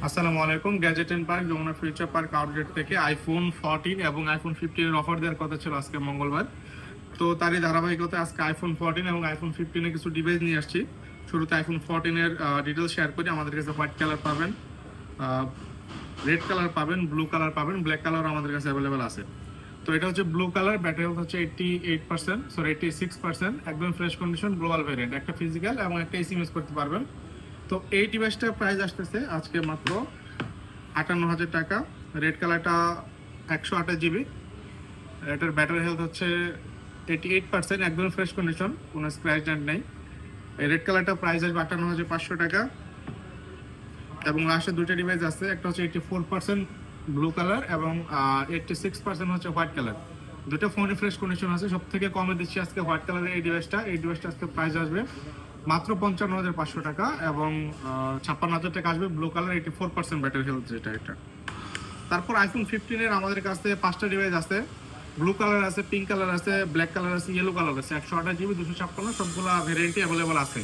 আসসালামু আলাইকুম। Gadget and park Jamuna future park outlet থেকে আইফোন 14 এবং আইফোন 15 এর অফার দেওয়ার কথা ছিল আজকে মঙ্গলবার। তো তারই ধারাবাহিকতায় আজকে আইফোন 14 এবং আইফোন 15 এর কিছু ডিভাইস নিয়ে আসছি। শুরুতে আইফোন 14 এর ডিটেলস শেয়ার করি। আমাদের কাছে হোয়াইট কালার পাবেন, রেড কালার পাবেন, ব্লু কালার পাবেন, ব্ল্যাক কালার আমাদের কাছে অ্যাভেলেবেল আছে। তো এটা হচ্ছে ব্লু কালার, ব্যাটারি হেলথ হচ্ছে 88%, সরি 86%, একদম ফ্রেশ কন্ডিশন, গ্লোবাল ভেরিয়েন্ট, একটা ফিজিক্যাল এবং একটা এসএমএস করতে পারবেন। তো এই ডিভাইসটার প্রাইস আসতেছে আজকে মাত্র 58,000 টাকা। রেড কালারটা 128 জিবি, এটার ব্যাটারি হেলথ হচ্ছে 88%, একদম ফ্রেশ কন্ডিশন, কোনো স্ক্র্যাচ ডেন্ট নেই। এই রেড কালারটা প্রাইস আসবে 58,500 টাকা। এবং লাস্টে দুটো ডিভাইস আছে, একটা হচ্ছে 84% ব্লু কালার এবং 86% হচ্ছে হোয়াইট কালার। দুটো ফোনে ফ্রেশ কন্ডিশন আছে। সব থেকে কমে দিচ্ছি আজকে হোয়াইট কালারের এই ডিভাইসটা আজকে প্রাইস আসবে মাত্র 55,500 টাকা এবং 56,000 টাকা আসবে। ব্লু কালার 84% ব্যাটারি হেলথ এটা। তারপর আইফোন 15 এর আমাদের কাছে 5টা ডিভাইস আছে। ব্লু কালার আছে, পিঙ্ক কালার আছে, ব্ল্যাক কালার আছে, ইয়েলো কালার আছে। 128 জিবি, 256, সবগুলো ভেরিয়েন্টই অ্যাভেলেবল আছে।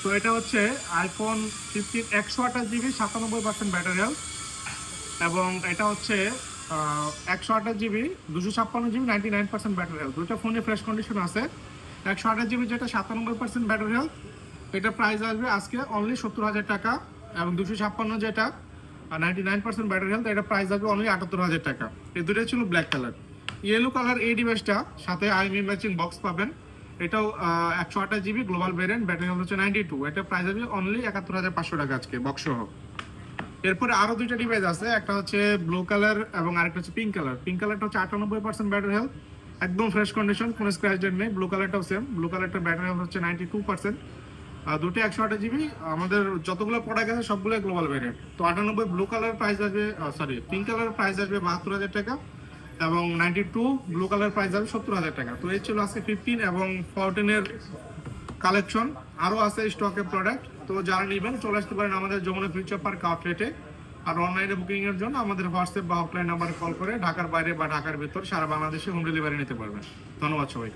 তো এটা হচ্ছে আইফোন 15 128 জিবি, 97% ব্যাটারি হেলথ। এবং এটা হচ্ছে 128 জিবি, 256 জিবি, 99% ব্যাটারি হেলথ। দুটো ফোনে ফ্রেশ কন্ডিশন আছে। 128 জিবি যেটা 97% ব্যাটারি হেলথ, এটা প্রাইস আসবে আজকে অনলি 70,000 টাকা। এবং 256 যেটা 99% ব্যাটারি হেলথ, এটা প্রাইস আসবে অনলি 78,000 টাকা। এই দুটোই ছিল ব্ল্যাক কালার। ইয়েলো কালার এই ডিভাইসটা সাথে আইমি ম্যাচিং বক্স পাবেন। এটাও 128 GB, global variant, battery health হচ্ছে 92, এটা প্রাইস আসবে অনলি 71,500 টাকা আজকে বক্স সহ। এরপরে আরো দুইটা ডিভাইস আছে, একটা হচ্ছে ব্লু কালার এবং আরেকটা হচ্ছে পিঙ্ক কালার। পিঙ্ক কালারটা হচ্ছে 98% ব্যাটারি হেলথ, একদম ফ্রেশ কন্ডিশন, কোনো স্ক্র্যাচ ডেন্ট নেই। ব্লু কালারটাও সেম, ব্লু কালারটা ব্যাটারি হেলথ হচ্ছে 92%। দুটো 128 জিবি। আমাদের যতগুলো প্রোডাক্ট আছে সবগুলো গ্লোবাল ভেরিয়েন্ট। তো 98 ব্লু কালার প্রাইস আসবে, সরি পিঙ্ক কালার প্রাইস আসবে 72,000 টাকা এবং 92 ব্লু কালার প্রাইস আসবে 70,000 টাকা। তো এই ছিল আজকে 15 এবং 14 এর কালেকশন। আরও আছে স্টকে প্রোডাক্ট। তো যারা নেবেন চলে আসতে পারেন আমাদের যমুনা ফিউচার পার্ক আউটলেটে। আর অনলাইনে বুকিং এর জন্য আমাদের হোয়াটসঅ্যাপ বা অফলাইন নাম্বারে কল করে ঢাকার বাইরে বা ঢাকার ভিতর সারা বাংলাদেশে হোম ডেলিভারি নিতে পারবেন। ধন্যবাদ সবাই।